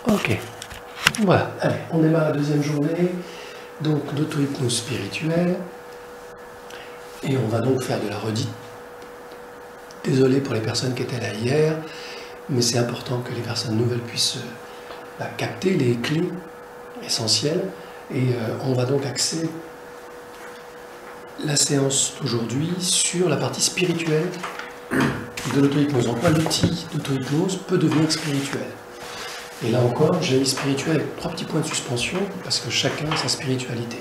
Ok, voilà, allez, on démarre la deuxième journée, donc d'auto-hypnose spirituelle, et on va donc faire de la redite. Désolé pour les personnes qui étaient là hier, mais c'est important que les personnes nouvelles puissent capter les clés essentielles, et on va donc axer la séance d'aujourd'hui sur la partie spirituelle de l'auto-hypnose. En quoi l'outil d'auto-hypnose peut devenir spirituel. Et là encore, j'ai mis spirituel avec 3 petits points de suspension, parce que chacun a sa spiritualité.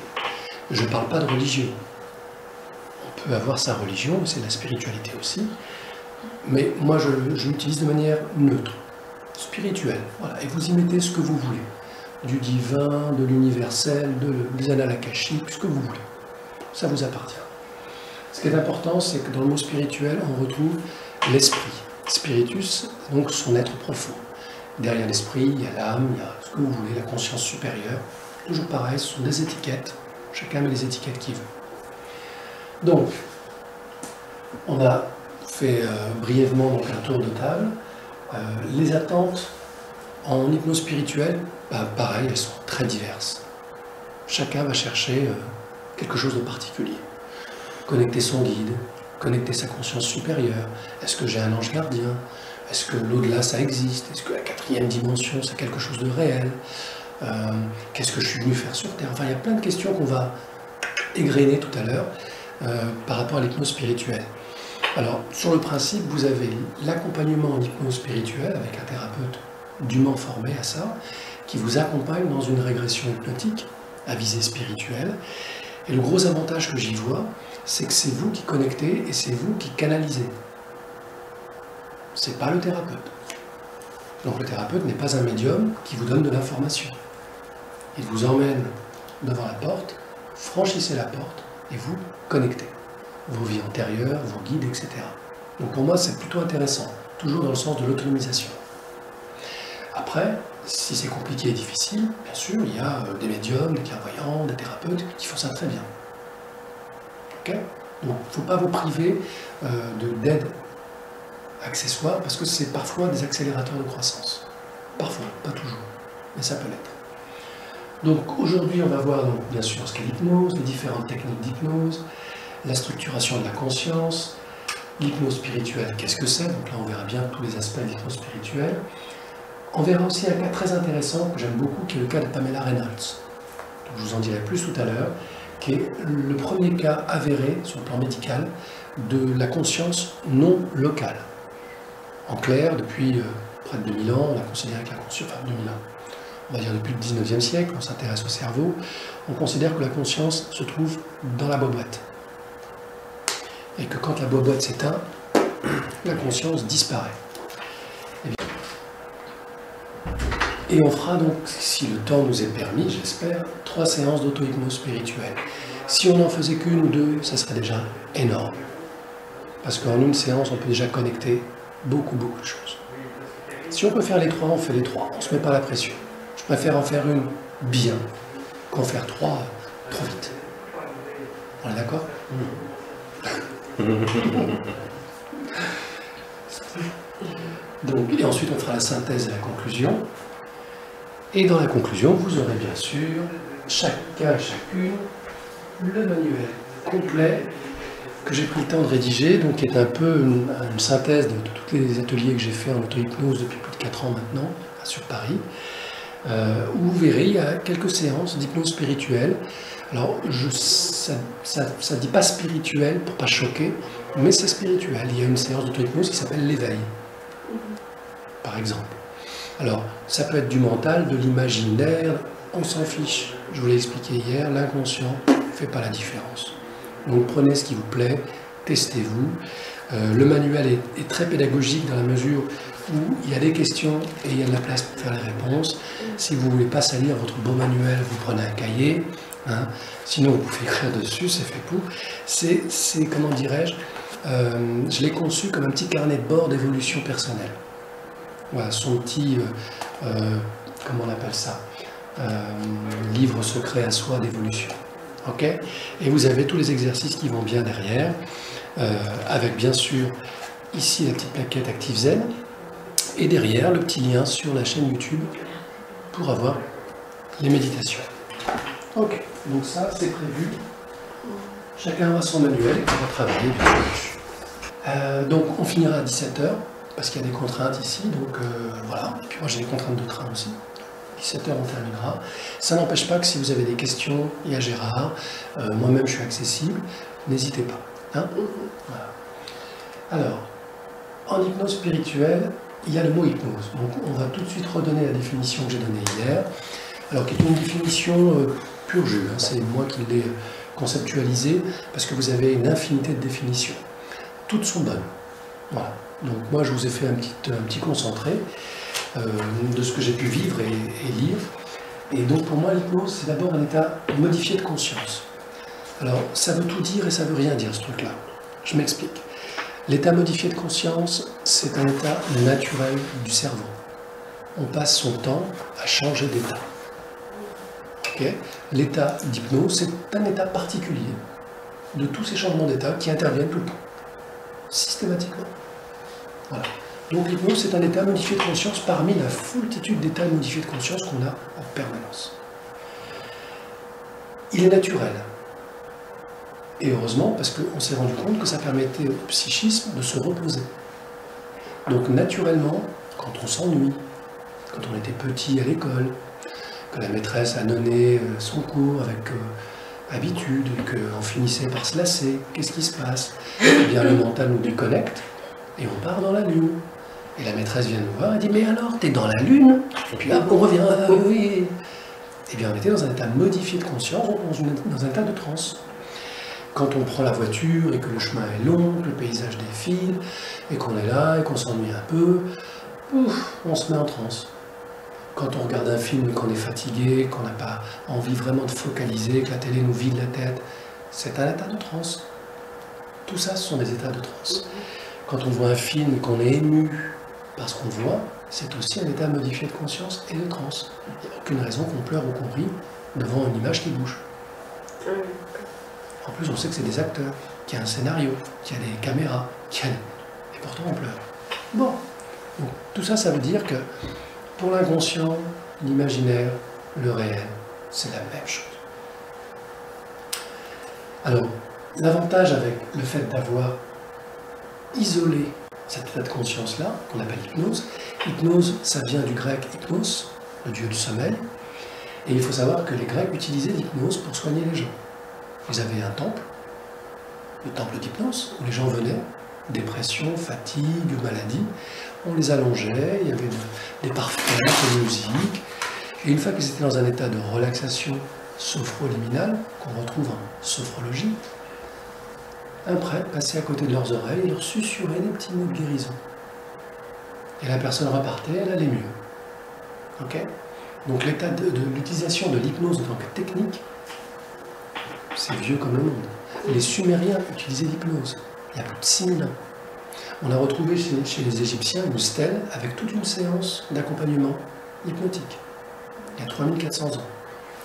Je ne parle pas de religion. On peut avoir sa religion, c'est la spiritualité aussi, mais moi je l'utilise de manière neutre, spirituelle. Voilà. Et vous y mettez ce que vous voulez. Du divin, de l'universel, des annales akashiques, ce que vous voulez. Ça vous appartient. Ce qui est important, c'est que dans le mot spirituel, on retrouve l'esprit. Spiritus, donc son être profond. Derrière l'esprit, il y a l'âme, il y a ce que vous voulez, la conscience supérieure. Toujours pareil, ce sont des étiquettes. Chacun met les étiquettes qu'il veut. Donc, on a fait brièvement donc, un tour de table. Les attentes en hypnose spirituelle, pareil, elles sont très diverses. Chacun va chercher quelque chose de particulier. Connecter son guide, connecter sa conscience supérieure. Est-ce que j'ai un ange gardien? Est-ce que l'au-delà, ça existe? Est-ce que la 4e dimension, c'est quelque chose de réel? Qu'est-ce que je suis venu faire sur Terre? Enfin, il y a plein de questions qu'on va égrener tout à l'heure par rapport à l'hypnose spirituelle. Alors, sur le principe, vous avez l'accompagnement en hypnose spirituelle avec un thérapeute dûment formé à ça, qui vous accompagne dans une régression hypnotique à visée spirituelle. Et le gros avantage que j'y vois, c'est que c'est vous qui connectez et c'est vous qui canalisez. C'est pas le thérapeute. Donc le thérapeute n'est pas un médium qui vous donne de l'information. Il vous emmène devant la porte, franchissez la porte et vous connectez. Vos vies antérieures, vos guides, etc. Donc pour moi, c'est plutôt intéressant, toujours dans le sens de l'autonomisation. Après, si c'est compliqué et difficile, bien sûr, il y a des médiums, des clairvoyants, des thérapeutes qui font ça très bien. Ok? Donc il ne faut pas vous priver d'aide accessoires, parce que c'est parfois des accélérateurs de croissance. Parfois, pas toujours, mais ça peut l'être. Donc aujourd'hui, on va voir donc, bien sûr ce qu'est l'hypnose, les différentes techniques d'hypnose, la structuration de la conscience, l'hypnose spirituelle, qu'est-ce que c'est? Donc là, on verra bien tous les aspects de l'hypnose spirituelle. On verra aussi un cas très intéressant que j'aime beaucoup, qui est le cas de Pamela Reynolds. Donc, je vous en dirai plus tout à l'heure, qui est le premier cas avéré sur le plan médical de la conscience non locale. En clair, depuis près de 2000 ans, on a considéré que la conscience, enfin 2000 ans, on va dire depuis le 19e siècle, on s'intéresse au cerveau, on considère que la conscience se trouve dans la boîte. Et que quand la boîte s'éteint, la conscience disparaît. Et on fera donc, si le temps nous est permis, j'espère, 3 séances d'auto-hypnose spirituelle. Si on n'en faisait qu'une ou 2, ça serait déjà énorme. Parce qu'en une séance, on peut déjà connecter beaucoup de choses. Si on peut faire les 3, on fait les 3. On ne se met pas la pression. Je préfère en faire une bien qu'en faire 3 trop vite. On est d'accord? Donc, et ensuite, on fera la synthèse et la conclusion. Et dans la conclusion, vous aurez bien sûr, chacun, chacune, le manuel complet que j'ai pris le temps de rédiger, donc qui est un peu une synthèse de tous les ateliers que j'ai fait en auto-hypnose depuis plus de 4 ans maintenant, sur Paris, où vous verrez, il y a quelques séances d'hypnose spirituelle. Alors, ça ne dit pas spirituel pour ne pas choquer, mais c'est spirituel. Il y a une séance d'auto-hypnose qui s'appelle l'éveil, par exemple. Alors, ça peut être du mental, de l'imaginaire, on s'en fiche. Je vous l'ai expliqué hier, l'inconscient ne fait pas la différence. Donc prenez ce qui vous plaît, testez-vous. Le manuel est très pédagogique dans la mesure où il y a des questions et il y a de la place pour faire les réponses. Si vous ne voulez pas salir votre beau manuel, vous prenez un cahier. Hein. Sinon, vous pouvez écrire dessus, c'est fait pour. C'est comment dirais-je, je l'ai conçu comme un petit carnet de bord d'évolution personnelle. Voilà, son petit, comment on appelle ça, livre secret à soi d'évolution. Okay, et vous avez tous les exercices qui vont bien derrière, avec bien sûr ici la petite plaquette ActiveZen, et derrière le petit lien sur la chaîne YouTube pour avoir les méditations. Ok, donc ça c'est prévu. Chacun aura son manuel et on va travailler dessus. Donc on finira à 17h, parce qu'il y a des contraintes ici, donc voilà. Et puis moi j'ai des contraintes de train aussi. 17h on terminera. Ça n'empêche pas que si vous avez des questions, il y a Gérard, moi-même je suis accessible, n'hésitez pas. Hein, voilà. Alors, en hypnose spirituelle, il y a le mot hypnose. Donc on va tout de suite redonner la définition que j'ai donnée hier, alors qui est une définition pur jus, hein. C'est moi qui l'ai conceptualisée, parce que vous avez une infinité de définitions. Toutes sont bonnes. Voilà. Donc moi je vous ai fait un petit concentré de ce que j'ai pu vivre et lire. Et donc pour moi l'hypnose c'est d'abord un état modifié de conscience. Alors ça veut tout dire et ça veut rien dire ce truc-là. Je m'explique. L'état modifié de conscience, c'est un état naturel du cerveau. On passe son temps à changer d'état. Okay. L'état d'hypnose, c'est un état particulier de tous ces changements d'état qui interviennent tout le temps, systématiquement. Voilà. Donc l'hypnose, c'est un état modifié de conscience parmi la foultitude d'états modifiés de conscience qu'on a en permanence. Il est naturel. Et heureusement, parce qu'on s'est rendu compte que ça permettait au psychisme de se reposer. Donc naturellement, quand on s'ennuie, quand on était petit à l'école, que la maîtresse a donné son cours avec habitude, qu'on finissait par se lasser, qu'est-ce qui se passe? Eh bien le mental nous déconnecte et on part dans la lune. Et la maîtresse vient nous voir et dit « Mais alors, t'es dans la lune ?» Et puis là, on revient « Oui !» Eh bien on était dans un état modifié de conscience, dans un état de transe. Quand on prend la voiture et que le chemin est long, que le paysage défile, et qu'on est là et qu'on s'ennuie un peu, on se met en transe. Quand on regarde un film et qu'on est fatigué, qu'on n'a pas envie vraiment de focaliser, que la télé nous vide la tête, c'est un état de transe. Tout ça, ce sont des états de transe. Quand on voit un film et qu'on est ému par ce qu'on voit, c'est aussi un état modifié de conscience et de transe. Il n'y a aucune raison qu'on pleure ou qu'on rit devant une image qui bouge. En plus, on sait que c'est des acteurs, qu'il y a un scénario, qu'il y a des caméras, et pourtant on pleure. Bon, donc tout ça, ça veut dire que pour l'inconscient, l'imaginaire, le réel, c'est la même chose. Alors, l'avantage avec le fait d'avoir isolé cet état de conscience-là, qu'on appelle hypnose, hypnose, ça vient du grec hypnos, le dieu du sommeil, et il faut savoir que les Grecs utilisaient l'hypnose pour soigner les gens. Ils avaient un temple, le temple d'hypnose, où les gens venaient, dépression, fatigue, maladie, on les allongeait, il y avait des parfums, de la musique, et une fois qu'ils étaient dans un état de relaxation sophroliminale, qu'on retrouve en sophrologie, un prêtre passait à côté de leurs oreilles et leur susurrait des petits mots de guérison. Et la personne repartait, elle allait mieux. Okay. Donc l'état de l'utilisation de l'hypnose en tant que technique, c'est vieux comme le monde. Les Sumériens utilisaient l'hypnose, il y a plus de 6000 ans. On a retrouvé chez les Égyptiens une stèle avec toute une séance d'accompagnement hypnotique, il y a 3400 ans.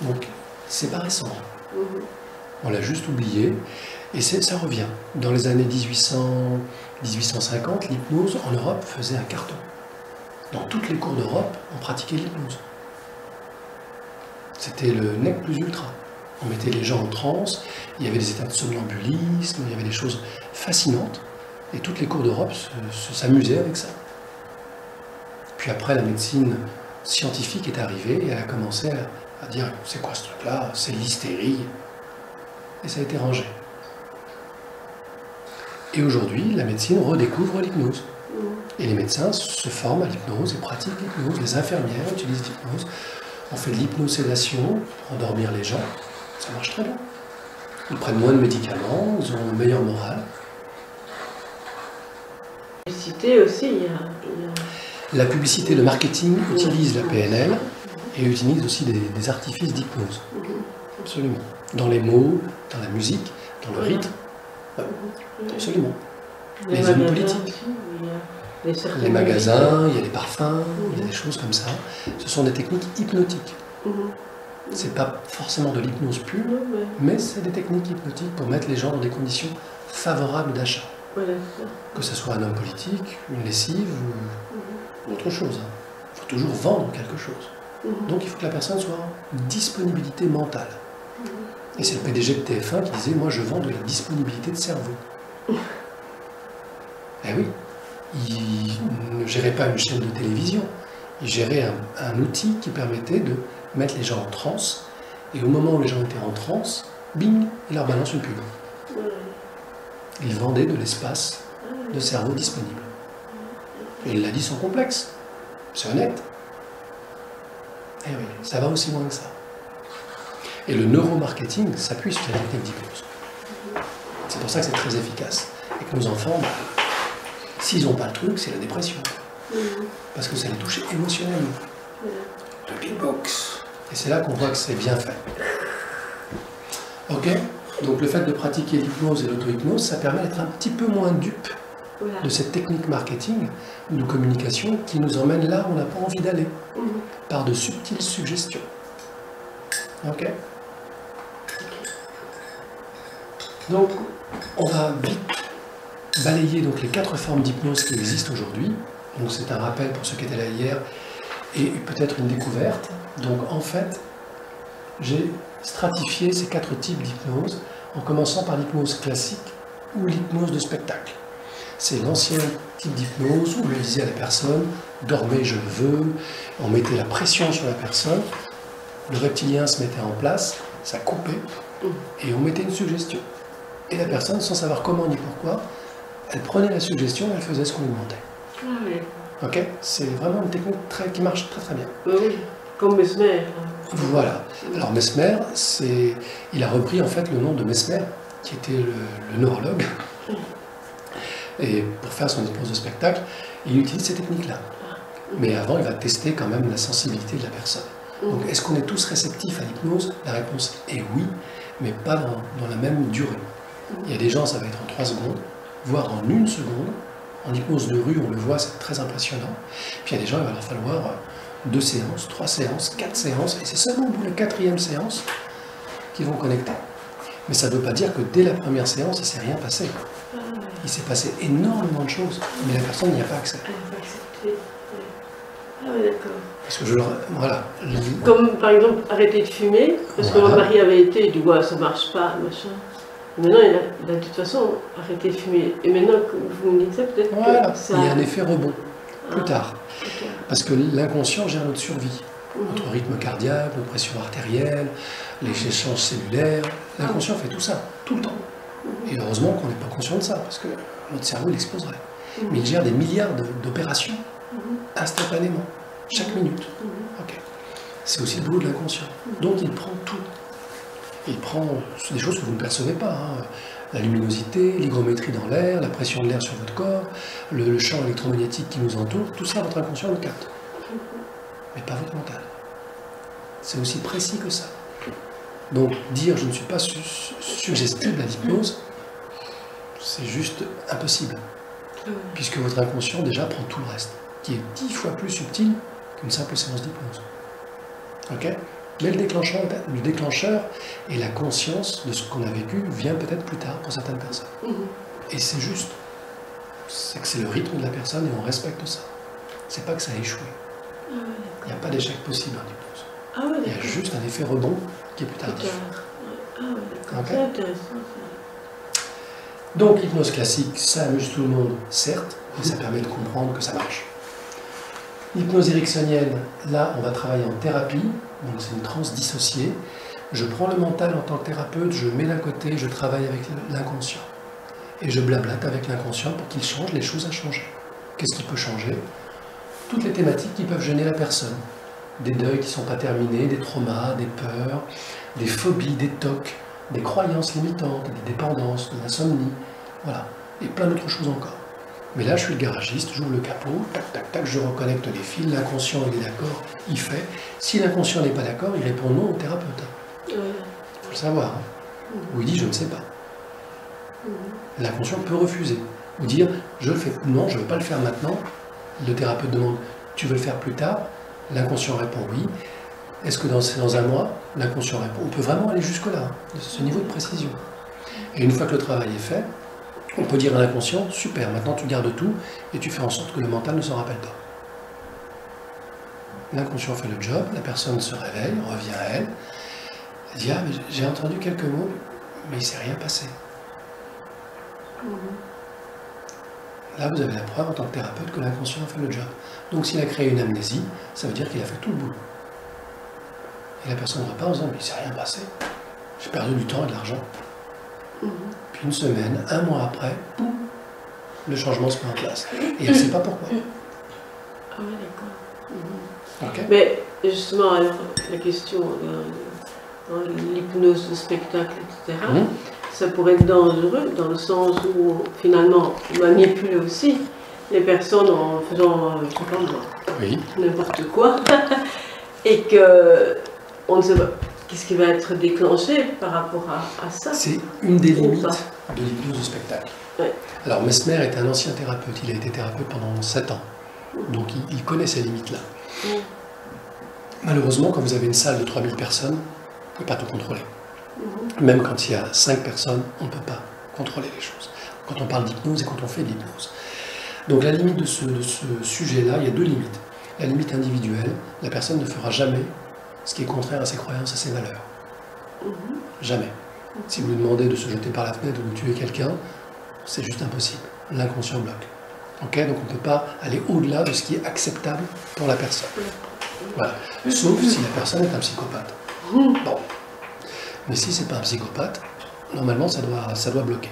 Donc c'est pas récent. On l'a juste oublié, et ça revient. Dans les années 1850, l'hypnose en Europe faisait un carton. Dans toutes les cours d'Europe, on pratiquait l'hypnose. C'était le nec plus ultra. On mettait les gens en transe, il y avait des états de somnambulisme, il y avait des choses fascinantes, et toutes les cours d'Europe s'amusaient avec ça. Puis après, la médecine scientifique est arrivée, et elle a commencé à dire « c'est quoi ce truc-là? C'est l'hystérie ». Et ça a été rangé. Et aujourd'hui, la médecine redécouvre l'hypnose. Et les médecins se forment à l'hypnose et pratiquent l'hypnose. Les infirmières utilisent l'hypnose. On fait de l'hypnosédation pour endormir les gens. Ça marche très bien. Ils prennent moins de médicaments, ils ont une meilleure morale. La publicité aussi, La publicité, le marketing utilise la PNL et utilise aussi des artifices d'hypnose. Absolument. Dans les mots, dans la musique, dans le rythme. Absolument. Les hommes politiques. Les magasins, il y a des parfums, il y a des choses comme ça. Ce sont des techniques hypnotiques. C'est pas forcément de l'hypnose pure, mais c'est des techniques hypnotiques pour mettre les gens dans des conditions favorables d'achat. Que ce soit un homme politique, une lessive ou autre chose. Il faut toujours vendre quelque chose. Donc il faut que la personne soit en disponibilité mentale. Et c'est le PDG de TF1 qui disait, moi je vends de la disponibilité de cerveau. Eh oui, il ne gérait pas une chaîne de télévision, il gérait un outil qui permettait de mettre les gens en transe, et au moment où les gens étaient en transe, bing, il leur balance une pub. Il vendait de l'espace de cerveau disponible. Et il l'a dit sans complexe, c'est honnête. Eh oui, ça va aussi loin que ça. Et le neuromarketing s'appuie sur la technique d'hypnose. C'est pour ça que c'est très efficace. Et que nos enfants, s'ils n'ont pas le truc, c'est la dépression. Parce que ça les touche émotionnellement. Le big box. Et c'est là qu'on voit que c'est bien fait. Ok? Donc le fait de pratiquer l'hypnose et l'auto-hypnose, ça permet d'être un petit peu moins dupe de cette technique marketing ou de communication qui nous emmène là où on n'a pas envie d'aller, par de subtiles suggestions. Ok? Donc, on va vite balayer donc, les 4 formes d'hypnose qui existent aujourd'hui. Donc c'est un rappel pour ceux qui étaient là hier et peut-être une découverte. Donc en fait, j'ai stratifié ces 4 types d'hypnose en commençant par l'hypnose classique ou l'hypnose de spectacle. C'est l'ancien type d'hypnose où on disait à la personne « dormez, je le veux », on mettait la pression sur la personne, le reptilien se mettait en place, ça coupait, et on mettait une suggestion. Et la personne, sans savoir comment ni pourquoi, elle prenait la suggestion et elle faisait ce qu'on lui demandait. Ok? C'est vraiment une technique qui marche très très bien. Oui, comme Mesmer. Voilà. Alors Mesmer, il a repris en fait le nom de Mesmer, qui était le neurologue. Et pour faire son hypnose de spectacle, il utilise ces techniques-là. Mais avant, il va tester quand même la sensibilité de la personne. Donc, est-ce qu'on est tous réceptifs à l'hypnose? La réponse est oui, mais pas dans la même durée. Il y a des gens, ça va être en 3 secondes, voire en 1 seconde. En hypnose de rue, on le voit, c'est très impressionnant. Puis il y a des gens, il va leur falloir 2 séances, 3 séances, 4 séances, et c'est seulement au bout de la 4e séance qu'ils vont connecter. Mais ça ne veut pas dire que dès la première séance, il ne s'est rien passé. Il s'est passé énormément de choses, mais la personne n'y a pas accès. Ah oui, d'accord. Parce que voilà. Comme par exemple arrêter de fumer, parce que mon mari avait été, il dit ouais, ça marche pas, machin. Maintenant, il a de toute façon arrêté de fumer. Et maintenant que vous me dites ça, peut-être que ça... Il y a un effet rebond, plus tard. Okay. Parce que l'inconscient gère notre survie. Notre rythme cardiaque, notre pression artérielle, les échanges cellulaires. L'inconscient fait tout ça, tout le temps. Et heureusement qu'on n'est pas conscient de ça, parce que notre cerveau il exploserait. Mais il gère des milliards d'opérations instantanément, chaque minute. Okay. C'est aussi le boulot de l'inconscient. Donc il prend tout. Il prend des choses que vous ne percevez pas. Hein. La luminosité, l'hygrométrie dans l'air, la pression de l'air sur votre corps, le champ électromagnétique qui nous entoure, tout ça, votre inconscient le capte. Mais pas votre mental. C'est aussi précis que ça. Donc dire je ne suis pas suggestible à l'hypnose, c'est juste impossible. Puisque votre inconscient déjà prend tout le reste, qui est 10 fois plus subtil qu'une simple séance d'hypnose. Ok? Mais le déclencheur et la conscience de ce qu'on a vécu vient peut-être plus tard pour certaines personnes. Et c'est juste. C'est que c'est le rythme de la personne et on respecte ça. C'est pas que ça a échoué. Il n'y a pas d'échec possible en hypnose. Il y a juste un effet rebond qui est plus tardif. Okay. C'est intéressant. Donc l'hypnose classique, ça amuse tout le monde, certes, mais ça permet de comprendre que ça marche. L'hypnose ericksonienne, là on va travailler en thérapie, donc c'est une transe dissociée. Je prends le mental en tant que thérapeute, je mets d'un côté, je travaille avec l'inconscient. Et je blablate avec l'inconscient pour qu'il change les choses à changer. Qu'est-ce qui peut changer? Toutes les thématiques qui peuvent gêner la personne. Des deuils qui ne sont pas terminés, des traumas, des peurs, des phobies, des tocs, des croyances limitantes, des dépendances, de l'insomnie, voilà. Et plein d'autres choses encore. Mais là, je suis le garagiste, j'ouvre le capot, tac, tac, tac, je reconnecte les fils, l'inconscient, il est d'accord, il fait. Si l'inconscient n'est pas d'accord, il répond non au thérapeute. Il faut le savoir. Hein. Ou il dit, je ne sais pas. L'inconscient peut refuser. Ou dire, je le fais, non, je ne veux pas le faire maintenant. Le thérapeute demande, tu veux le faire plus tard? L'inconscient répond oui. Est-ce que dans un mois? L'inconscient répond. On peut vraiment aller jusque-là, hein, de ce niveau de précision. Et une fois que le travail est fait, on peut dire à l'inconscient, super, maintenant tu gardes tout et tu fais en sorte que le mental ne s'en rappelle pas. l'inconscient fait le job, la personne se réveille, revient à elle, elle dit « Ah, mais j'ai entendu quelques mots, mais il ne s'est rien passé. » Là, vous avez la preuve en tant que thérapeute que l'inconscient fait le job. Donc s'il a créé une amnésie, ça veut dire qu'il a fait tout le boulot. Et la personne repart en disant « Mais il ne s'est rien passé. J'ai perdu du temps et de l'argent. » Puis une semaine, un mois après, boum, le changement se met en place. Et elle ne sait pas pourquoi. Ah oui, d'accord. Okay. Mais justement, alors, la question dans l'hypnose de spectacle, etc., ça pourrait être dangereux dans le sens où finalement on manipule aussi les personnes en faisant, je sais pas moi, n'importe quoi, et que on ne sait pas qu'est-ce qui va être déclenché par rapport à ça. C'est une des limites de l'hypnose de spectacle. Ouais. Alors Mesmer est un ancien thérapeute, il a été thérapeute pendant 7 ans, donc il connaît ces limites-là. Malheureusement, quand vous avez une salle de 3000 personnes, vous ne pouvez pas tout contrôler. Même quand il y a 5 personnes, on ne peut pas contrôler les choses. Quand on parle d'hypnose et quand on fait de l'hypnose. Donc la limite de ce sujet-là, il y a 2 limites. La limite individuelle, la personne ne fera jamais ce qui est contraire à ses croyances, à ses valeurs. Jamais. Si vous lui demandez de se jeter par la fenêtre ou de tuer quelqu'un, c'est juste impossible. L'inconscient bloque. Okay, donc on ne peut pas aller au-delà de ce qui est acceptable pour la personne. Voilà. Sauf si la personne est un psychopathe. Bon. Mais si ce n'est pas un psychopathe, normalement ça doit bloquer.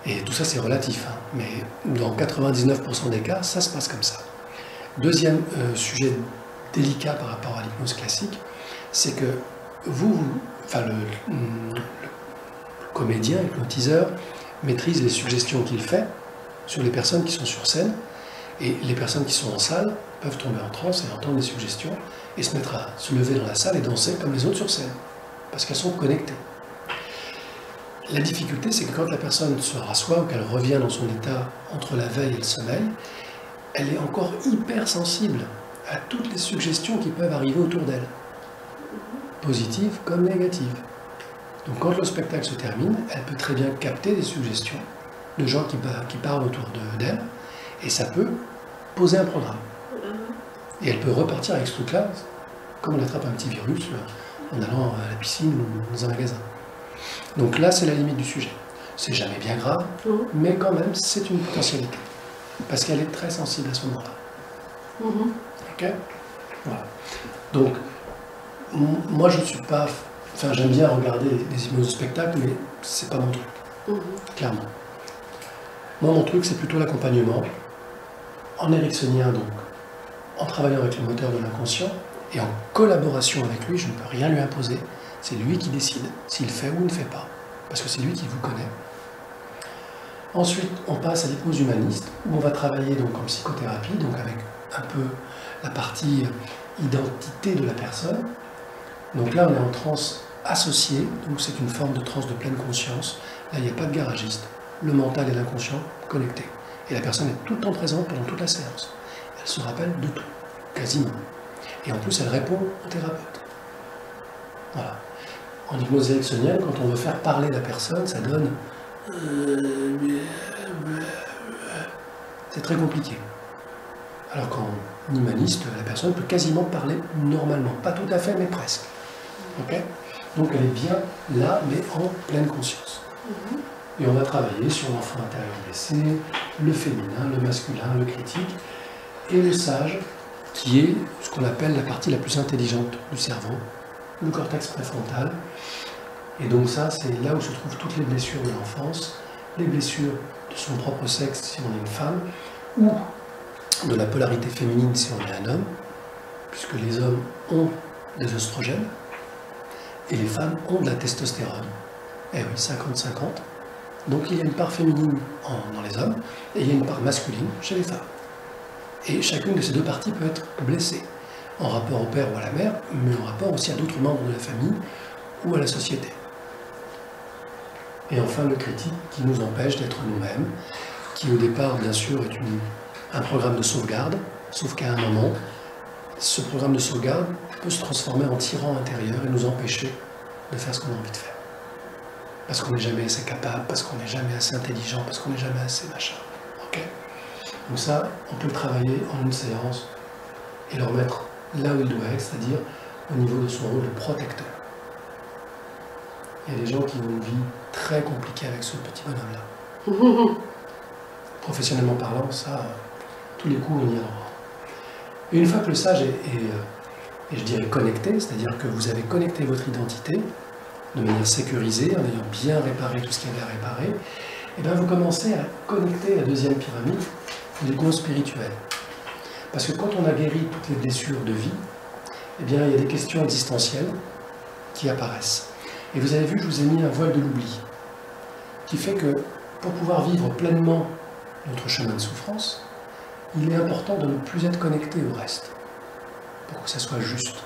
Et tout ça c'est relatif, hein. Mais dans 99% des cas, ça se passe comme ça. Deuxième sujet délicat par rapport à l'hypnose classique, c'est que le comédien, hypnotiseur, maîtrise les suggestions qu'il fait sur les personnes qui sont sur scène, et les personnes qui sont en salle peuvent tomber en transe et entendre des suggestions et se mettre à se lever dans la salle et danser comme les autres sur scène, parce qu'elles sont connectées. La difficulté, c'est que quand la personne se rassoit ou qu'elle revient dans son état entre la veille et le sommeil, elle est encore hyper sensible à toutes les suggestions qui peuvent arriver autour d'elle, positives comme négatives. Donc quand le spectacle se termine, elle peut très bien capter des suggestions de gens qui parlent autour d'elle, et ça peut poser un programme. Et elle peut repartir avec ce truc-là, comme on attrape un petit virus en allant à la piscine ou dans un magasin. Donc là, c'est la limite du sujet. C'est jamais bien grave, mais quand même, c'est une potentialité. Parce qu'elle est très sensible à ce moment-là. Ok ? Voilà. Donc, moi, je ne suis pas... Enfin, j'aime bien regarder des hypnoses de spectacle, mais c'est pas mon truc. Clairement. Moi, mon truc, c'est plutôt l'accompagnement. En ericksonien, donc, en travaillant avec le moteur de l'inconscient, et en collaboration avec lui, je ne peux rien lui imposer. C'est lui qui décide s'il fait ou ne fait pas, parce que c'est lui qui vous connaît. Ensuite, on passe à l'hypnose humaniste, où on va travailler donc en psychothérapie, donc avec un peu la partie identité de la personne. Donc là, on est en transe associée, donc c'est une forme de transe de pleine conscience. Là, il n'y a pas de garagiste. Le mental et l'inconscient connectés. Et la personne est tout le temps présente pendant toute la séance. Elle se rappelle de tout, quasiment. Et en plus, elle répond au thérapeute. Voilà. En hypnose ericksonienne, quand on veut faire parler la personne, ça donne... C'est très compliqué. Alors qu'en humaniste, la personne peut quasiment parler normalement. Pas tout à fait, mais presque. Okay ? Donc elle est bien là, mais en pleine conscience. Et on va travailler sur l'enfant intérieur blessé, le féminin, le masculin, le critique, et le sage, qui est ce qu'on appelle la partie la plus intelligente du cerveau, le cortex préfrontal. Et donc ça, c'est là où se trouvent toutes les blessures de l'enfance, les blessures de son propre sexe si on est une femme, ou de la polarité féminine si on est un homme, puisque les hommes ont des oestrogènes, et les femmes ont de la testostérone. Eh oui, 50-50. Donc il y a une part féminine dans les hommes, et il y a une part masculine chez les femmes. Et chacune de ces deux parties peut être blessée, en rapport au père ou à la mère, mais en rapport aussi à d'autres membres de la famille ou à la société. Et enfin le critique qui nous empêche d'être nous-mêmes, qui au départ bien sûr est un programme de sauvegarde, sauf qu'à un moment, ce programme de sauvegarde peut se transformer en tyran intérieur et nous empêcher de faire ce qu'on a envie de faire. Parce qu'on n'est jamais assez capable, parce qu'on n'est jamais assez intelligent, parce qu'on n'est jamais assez machin. Okay ? Donc ça, on peut le travailler en une séance et le remettre là où il doit être, c'est-à-dire au niveau de son rôle de protecteur. Il y a des gens qui ont une vie très compliquée avec ce petit bonhomme-là. Professionnellement parlant, ça, tous les coups, on y a droit. Et une fois que le sage est, je dirais, connecté, c'est-à-dire que vous avez connecté votre identité de manière sécurisée, en ayant bien réparé tout ce qu'il y avait à réparer, et bien vous commencez à connecter la deuxième pyramide, l'hypnose spirituelle. Parce que quand on a guéri toutes les blessures de vie, eh bien, il y a des questions existentielles qui apparaissent. Et vous avez vu que je vous ai mis un voile de l'oubli, qui fait que pour pouvoir vivre pleinement notre chemin de souffrance, il est important de ne plus être connecté au reste, pour que ça soit juste.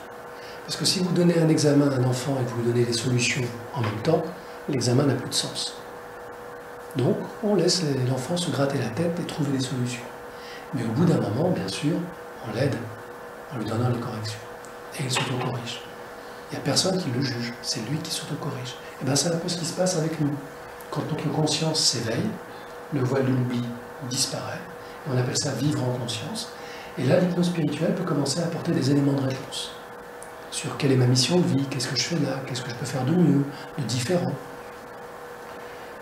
Parce que si vous donnez un examen à un enfant et que vous lui donnez les solutions en même temps, l'examen n'a plus de sens. Donc, on laisse l'enfant se gratter la tête et trouver des solutions. Mais au bout d'un moment, bien sûr, on l'aide en lui donnant les corrections. Et il s'auto-corrige. Il n'y a personne qui le juge, c'est lui qui s'auto-corrige. Et bien c'est un peu ce qui se passe avec nous. Quand notre conscience s'éveille, le voile de l'oubli disparaît, et on appelle ça vivre en conscience. Et là, l'hypnose spirituelle peut commencer à apporter des éléments de réponse sur quelle est ma mission de vie, qu'est-ce que je fais là, qu'est-ce que je peux faire de mieux, de différent.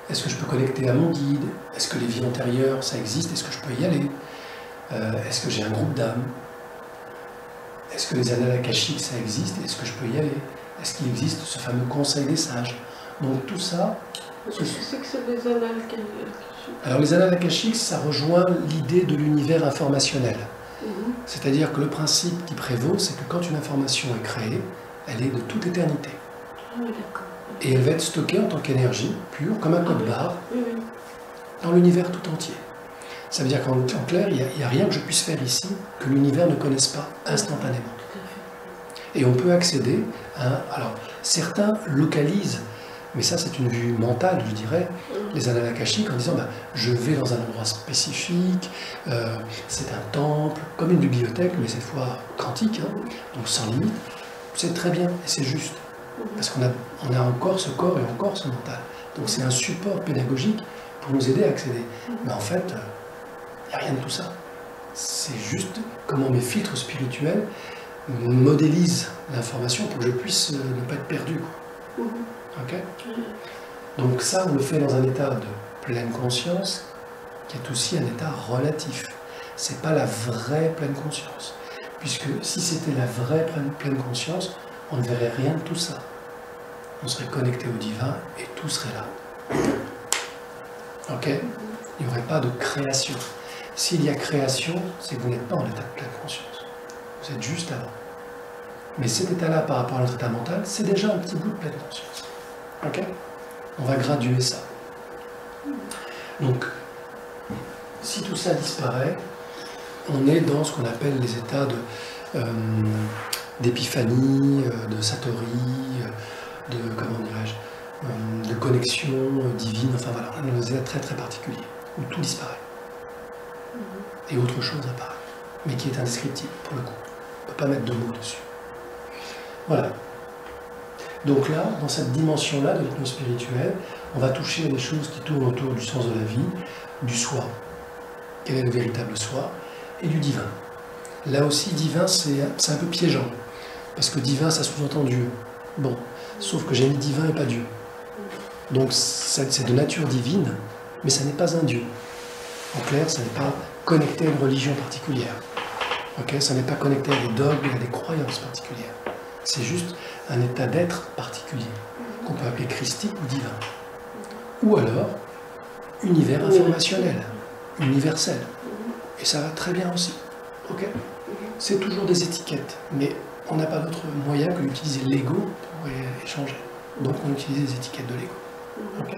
Est-ce que je peux connecter à mon guide? Est-ce que les vies antérieures, ça existe? Est-ce que je peux y aller? Est-ce que j'ai un groupe d'âmes? Est-ce que les annales akashiques, ça existe? Est-ce que je peux y aller? Est-ce qu'il existe ce fameux conseil des sages? Donc tout ça... Qu'est-ce que c'est que c'est des annales akashiques? Alors les annales akashiques, ça rejoint l'idée de l'univers informationnel. C'est-à-dire que le principe qui prévaut, c'est que quand une information est créée, elle est de toute éternité. Ah oui, d'accord. Et elle va être stockée en tant qu'énergie pure, comme un code-barre, dans l'univers tout entier. Ça veut dire qu'en clair, il n'y a rien que je puisse faire ici que l'univers ne connaisse pas instantanément. Et on peut accéder à... Alors, certains localisent, mais ça c'est une vue mentale, je dirais, les annales akashiques en disant je vais dans un endroit spécifique, c'est un temple, comme une bibliothèque, mais cette fois quantique, donc sans limite. C'est très bien et c'est juste. Parce qu'on a encore ce corps et encore ce mental. Donc c'est un support pédagogique pour nous aider à accéder. Mais en fait, il n'y a rien de tout ça. C'est juste comment mes filtres spirituels modélisent l'information pour que je puisse ne pas être perdu. Ok? Donc ça, on le fait dans un état de pleine conscience, qui est aussi un état relatif. C'est pas la vraie pleine conscience. Puisque si c'était la vraie pleine conscience, on ne verrait rien de tout ça. On serait connecté au divin et tout serait là. Ok? Il n'y aurait pas de création. S'il y a création, c'est que vous n'êtes pas en état de pleine conscience. Vous êtes juste avant. Mais cet état-là, par rapport à notre état mental, c'est déjà un petit bout de pleine conscience. Ok? On va graduer ça. Donc, si tout ça disparaît, on est dans ce qu'on appelle les états d'épiphanie, de satori, de, comment dirais-je, de connexion divine, enfin voilà, on est dans des états très très particuliers, où tout disparaît. Et autre chose apparaît, mais qui est indescriptible pour le coup. On ne peut pas mettre de mots dessus. Voilà. Donc là, dans cette dimension-là de l'hypnose spirituelle, on va toucher à des choses qui tournent autour du sens de la vie, du soi, quel est le véritable soi, et du divin. Là aussi, divin, c'est un peu piégeant, parce que divin, ça sous-entend Dieu. Bon, sauf que j'ai mis divin et pas Dieu. Donc c'est de nature divine, mais ça n'est pas un Dieu. En clair, ça n'est pas connecté à une religion particulière. Ok, ça n'est pas connecté à des dogmes, à des croyances particulières. C'est juste un état d'être particulier, qu'on peut appeler christique ou divin. Ou alors, univers informationnel, universel. Et ça va très bien aussi. Ok? C'est toujours des étiquettes, mais on n'a pas d'autre moyen que d'utiliser l'ego pour échanger. Donc on utilise les étiquettes de l'ego. Okay?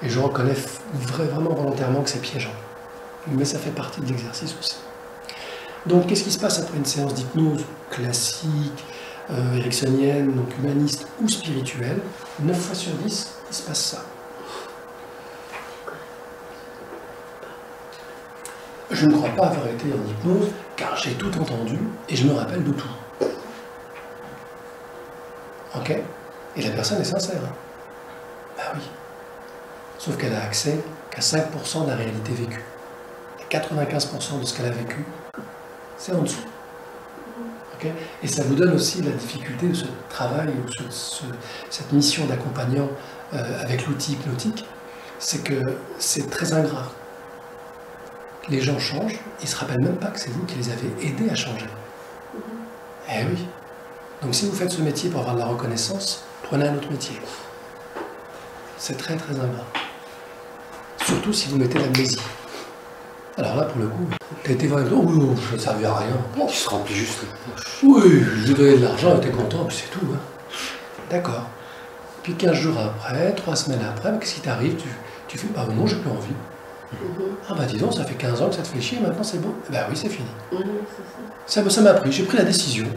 Et je reconnais vraiment volontairement que c'est piégeant. Mais ça fait partie de l'exercice aussi. Donc qu'est-ce qui se passe après une séance d'hypnose classique, ericksonienne, donc humaniste ou spirituelle? 9 fois sur 10, il se passe ça. Je ne crois pas avoir été en hypnose, car j'ai tout entendu et je me rappelle de tout. Ok? Et la personne est sincère. Ah oui. Sauf qu'elle a accès qu'à 5% de la réalité vécue. Et 95% de ce qu'elle a vécu, c'est en dessous. Okay, et ça vous donne aussi la difficulté de ce travail, ou cette mission d'accompagnant avec l'outil hypnotique, c'est que c'est très ingrat. Les gens changent, ils ne se rappellent même pas que c'est vous qui les avez aidés à changer. Eh oui. Donc si vous faites ce métier pour avoir de la reconnaissance, prenez un autre métier. C'est très très ingrat. Surtout si vous mettez l'amnésie. Alors là, pour le coup, t'as été voir, oh oui, ça ne servait à rien. Bon, tu se remplis juste le poche. Oui, je lui donnais de l'argent, t'es content, puis c'est tout. Hein. D'accord. Puis 15 jours après, 3 semaines après, qu'est-ce qui t'arrive? Tu fais, bah non, j'ai plus envie. Ah bah dis donc, ça fait 15 ans que ça te fait chier, maintenant c'est bon. Bah oui, c'est fini. Ça m'a pris, j'ai pris la décision.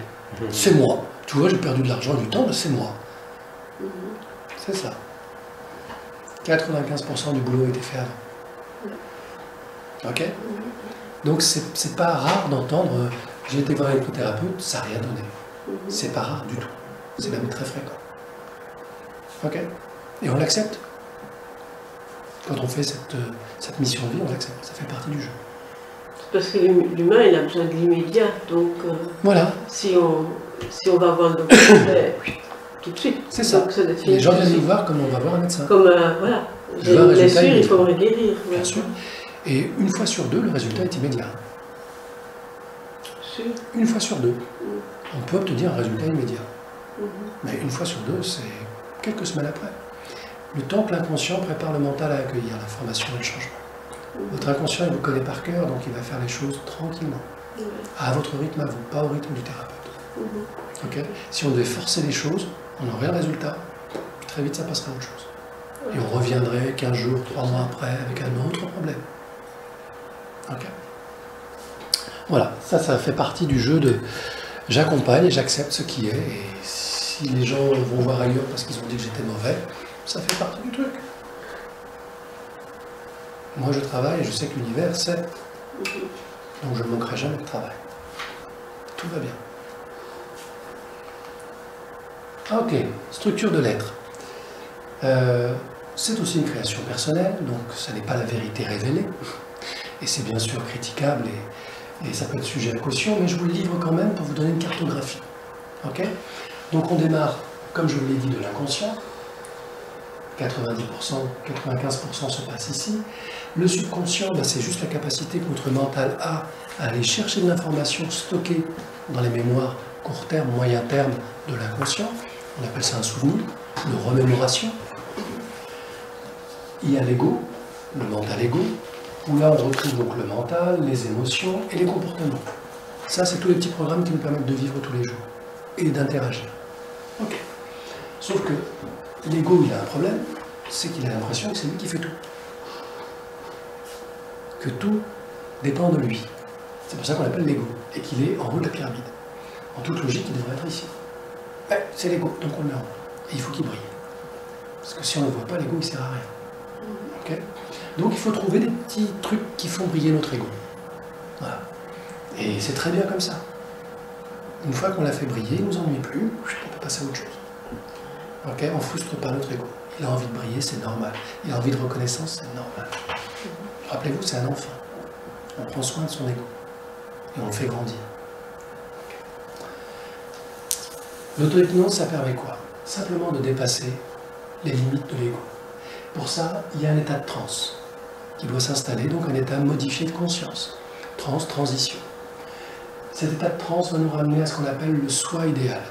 C'est moi. Tu vois, j'ai perdu de l'argent et du temps, c'est moi. C'est ça. 95% du boulot a été fait avant. Ok? Donc c'est pas rare d'entendre j'ai été voir un hypnothérapeute, ça n'a rien donné. C'est pas rare du tout. C'est même très fréquent. Ok? Et on l'accepte. Quand on fait cette mission de vie, on l'accepte. Ça fait partie du jeu. Parce que l'humain, il a besoin de l'immédiat. Donc, voilà. Si on va voir le docteur, tout de suite. C'est ça. Les gens viennent nous voir comme on va voir un médecin. Comme, voilà. J'ai une blessure, il faut me guérir. Bien sûr. Et une fois sur deux, le résultat est immédiat. Une fois sur deux. On peut obtenir un résultat immédiat. Mais une fois sur deux, c'est quelques semaines après. Le temps que l'inconscient prépare le mental à accueillir l'information et le changement. Votre inconscient, il vous connaît par cœur, donc il va faire les choses tranquillement. À votre rythme à vous, pas au rythme du thérapeute. Okay? Si on devait forcer les choses, on aurait le résultat. Très vite, ça passerait à autre chose. Et on reviendrait 15 jours, 3 mois après, avec un autre problème. Okay. Voilà, ça fait partie du jeu de j'accompagne et j'accepte ce qui est. Et si les gens vont voir ailleurs parce qu'ils ont dit que j'étais mauvais, ça fait partie du truc. Moi, je travaille et je sais que l'univers sait. Donc, je ne manquerai jamais de travail. Tout va bien. Ok, structure de l'être. C'est aussi une création personnelle, donc ça n'est pas la vérité révélée. Et c'est bien sûr critiquable et ça peut être sujet à caution, mais je vous le livre quand même pour vous donner une cartographie. Ok? Donc, on démarre, comme je vous l'ai dit, de l'inconscient. 90%, 95% se passe ici. Le subconscient, c'est juste la capacité que notre mental a à aller chercher de l'information stockée dans les mémoires court terme, moyen terme de l'inconscient. On appelle ça un souvenir, une remémoration. Il y a l'ego, le mental ego, où là on retrouve donc le mental, les émotions et les comportements. Ça, c'est tous les petits programmes qui nous permettent de vivre tous les jours et d'interagir. Ok. Sauf que l'ego, il a un problème, c'est qu'il a l'impression que c'est lui qui fait tout. Que tout dépend de lui. C'est pour ça qu'on l'appelle l'ego, et qu'il est en haut de la pyramide. En toute logique, il devrait être ici. C'est l'ego, donc on le met en haut. Et il faut qu'il brille. Parce que si on ne le voit pas, l'ego, il ne sert à rien. Okay? Donc il faut trouver des petits trucs qui font briller notre ego. Voilà. Et c'est très bien comme ça. Une fois qu'on l'a fait briller, il ne nous ennuie plus, on peut passer à autre chose. Okay? On ne frustre pas notre ego. Il a envie de briller, c'est normal. Il a envie de reconnaissance, c'est normal. Rappelez-vous, c'est un enfant. On prend soin de son ego. Et on le fait grandir. Okay. L'auto-hypnose, ça permet quoi? Simplement de dépasser les limites de l'ego. Pour ça, il y a un état de transe qui doit s'installer, donc un état modifié de conscience. Transition. Cet état de transe va nous ramener à ce qu'on appelle le soi idéal.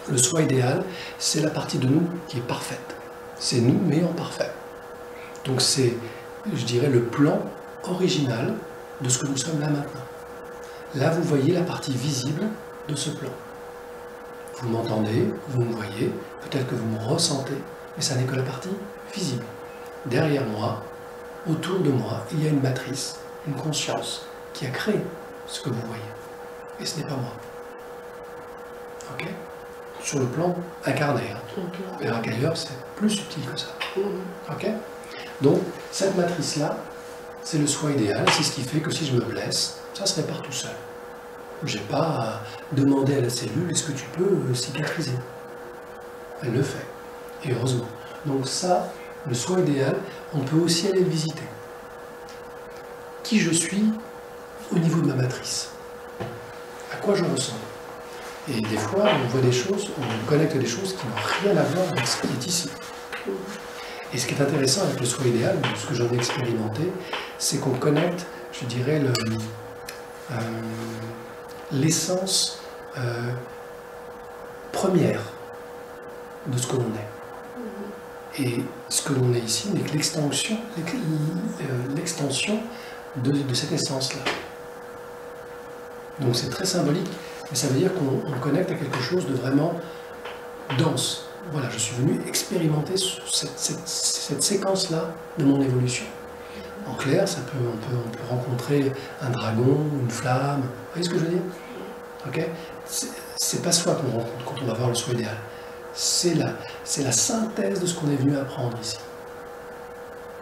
Le soi idéal, c'est la partie de nous qui est parfaite. C'est nous, mais en parfait. Donc c'est, je dirais, le plan original de ce que nous sommes là maintenant. Là, vous voyez la partie visible de ce plan. Vous m'entendez, vous me voyez, peut-être que vous me ressentez, mais ça n'est que la partie visible. Derrière moi, autour de moi, il y a une matrice, une conscience qui a créé ce que vous voyez. Et ce n'est pas moi. Ok? Sur le plan incarné. On verra qu'ailleurs, c'est plus subtil que ça. Ok? Donc, cette matrice-là, c'est le soi idéal, c'est ce qui fait que si je me blesse, ça se répare tout seul. Je n'ai pas à demander à la cellule, est-ce que tu peux cicatriser? Elle le fait, et heureusement. Donc ça, le soi idéal, on peut aussi aller le visiter. Qui je suis au niveau de ma matrice? À quoi je ressemble? Et des fois, on voit des choses, on connecte des choses qui n'ont rien à voir avec ce qui est ici. Et ce qui est intéressant avec le soi idéal, ce que j'en ai expérimenté, c'est qu'on connecte, je dirais, l'essence première de ce que l'on est. Et ce que l'on est ici n'est que l'extension de cette essence-là. Donc c'est très symbolique, mais ça veut dire qu'on connecte à quelque chose de vraiment dense. Voilà, je suis venu expérimenter cette séquence-là de mon évolution. En clair, on peut rencontrer un dragon, une flamme, vous voyez ce que je veux dire? Okay, c'est pas soi qu'on rencontre quand on va voir le soi idéal. C'est la synthèse de ce qu'on est venu apprendre ici,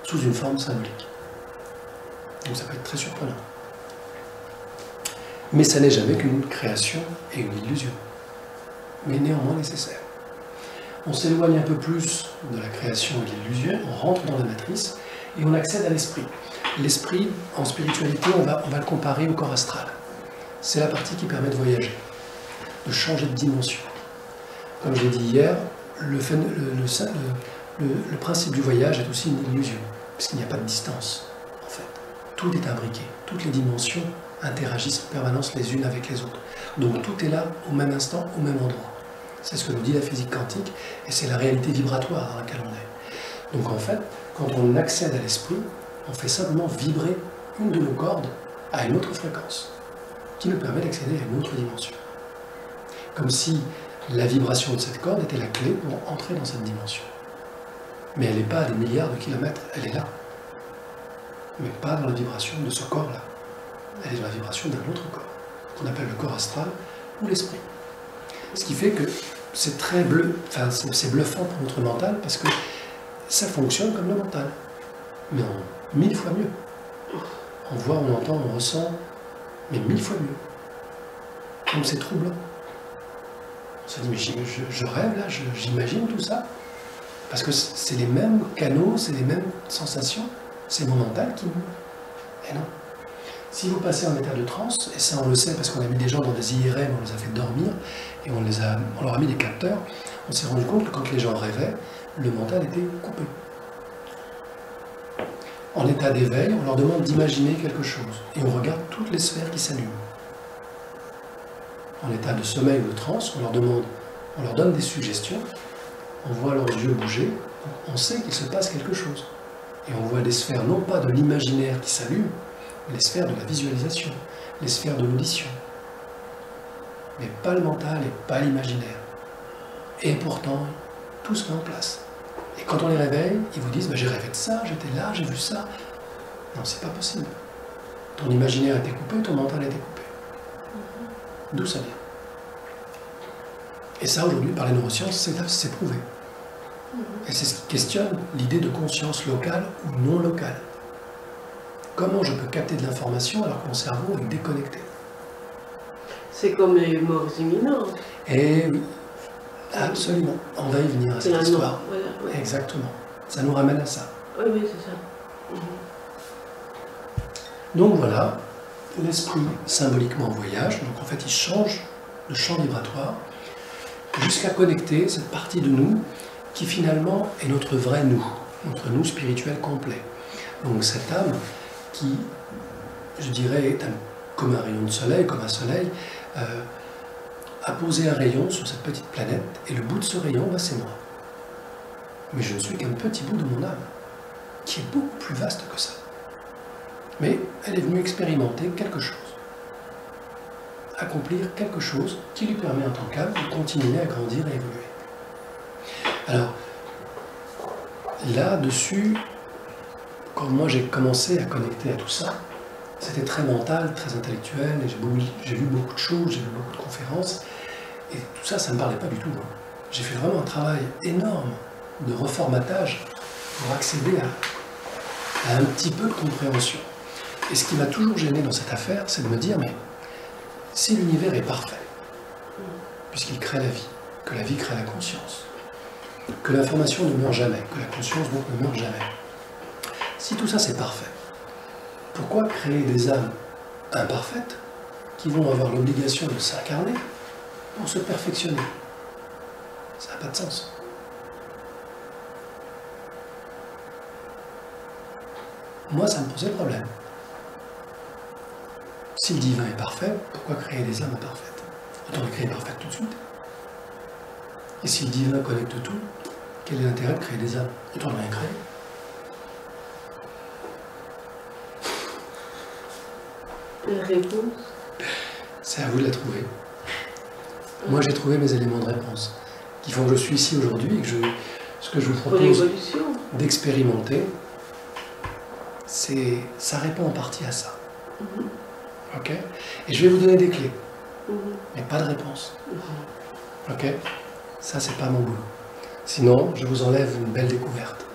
sous une forme symbolique. Donc ça peut être très surprenant. Mais ça n'est jamais qu'une création et une illusion, mais néanmoins nécessaire. On s'éloigne un peu plus de la création et de l'illusion, on rentre dans la matrice et on accède à l'esprit. L'esprit, en spiritualité, on va le comparer au corps astral. C'est la partie qui permet de voyager, de changer de dimension. Comme je l'ai dit hier, le principe du voyage est aussi une illusion, puisqu'il n'y a pas de distance, en fait. Tout est imbriqué, toutes les dimensions interagissent en permanence les unes avec les autres. Donc tout est là, au même instant, au même endroit. C'est ce que nous dit la physique quantique, et c'est la réalité vibratoire dans laquelle on est. Donc en fait, quand on accède à l'esprit, on fait simplement vibrer une de nos cordes à une autre fréquence, qui nous permet d'accéder à une autre dimension. Comme si la vibration de cette corde était la clé pour entrer dans cette dimension. Mais elle n'est pas à des milliards de kilomètres, elle est là. Mais pas dans la vibration de ce corps-là. Elle est dans la vibration d'un autre corps, qu'on appelle le corps astral ou l'esprit. Ce qui fait que c'est très c'est bluffant pour notre mental, parce que ça fonctionne comme le mental, mais en 1000 fois mieux. On voit, on entend, on ressent, mais 1000 fois mieux. Donc c'est troublant. On se dit, mais je rêve là, j'imagine tout ça, parce que c'est les mêmes canaux, c'est les mêmes sensations, c'est mon mental qui me... Et non. Si vous passez en état de transe, et ça on le sait parce qu'on a mis des gens dans des IRM, on les a fait dormir, et on leur a mis des capteurs, on s'est rendu compte que quand les gens rêvaient, le mental était coupé. En état d'éveil, on leur demande d'imaginer quelque chose, et on regarde toutes les sphères qui s'allument. En état de sommeil ou de transe, on leur donne des suggestions, on voit leurs yeux bouger, on sait qu'il se passe quelque chose. Et on voit des sphères non pas de l'imaginaire qui s'allument, mais les sphères de la visualisation, les sphères de l'audition. Mais pas le mental et pas l'imaginaire. Et pourtant, tout se met en place. Et quand on les réveille, ils vous disent, j'ai rêvé de ça, j'étais là, j'ai vu ça. Non, c'est pas possible. Ton imaginaire était coupé, ton mental était coupé. D'où ça vient? Et ça, aujourd'hui, par les neurosciences, c'est prouvé. Et c'est ce qui questionne l'idée de conscience locale ou non locale. Comment je peux capter de l'information alors que mon cerveau est déconnecté? C'est comme les morts imminentes. Et oui, absolument. On va y venir à cette histoire. Voilà, ouais. Exactement. Ça nous ramène à ça. Oui, c'est ça. Donc voilà, l'esprit symboliquement voyage. Donc en fait, il change de champ vibratoire jusqu'à connecter cette partie de nous qui finalement est notre vrai nous, notre nous spirituel complet. Donc cette âme qui, je dirais, est comme un rayon de soleil, comme un soleil, a posé un rayon sur cette petite planète, et le bout de ce rayon, c'est moi. Mais je ne suis qu'un petit bout de mon âme, qui est beaucoup plus vaste que ça. Mais elle est venue expérimenter quelque chose, accomplir quelque chose qui lui permet en tant qu'âme de continuer à grandir et évoluer. Alors, là-dessus, quand moi j'ai commencé à connecter à tout ça, c'était très mental, très intellectuel, et j'ai vu beaucoup de choses, j'ai vu beaucoup de conférences, et tout ça, ça ne me parlait pas du tout. J'ai fait vraiment un travail énorme de reformatage pour accéder à un petit peu de compréhension. Et ce qui m'a toujours gêné dans cette affaire, c'est de me dire, mais si l'univers est parfait, puisqu'il crée la vie, que la vie crée la conscience, que l'information ne meurt jamais, que la conscience donc ne meurt jamais, si tout ça c'est parfait, pourquoi créer des âmes imparfaites qui vont avoir l'obligation de s'incarner pour se perfectionner. Ça n'a pas de sens. Moi, ça me posait problème. Si le divin est parfait, pourquoi créer des âmes imparfaites? Autant les créer parfaites tout de suite. Et si le divin connecte tout, quel est l'intérêt de créer des âmes? Autant rien créer. La réponse? C'est à vous de la trouver. Moi, j'ai trouvé mes éléments de réponse qui font que je suis ici aujourd'hui et que ce que je vous Pour propose l'évolution. d'expérimenter, ça répond en partie à ça. Ok? Et je vais vous donner des clés, mais pas de réponse. Ok? Ça, c'est pas mon boulot. Sinon, je vous enlève une belle découverte.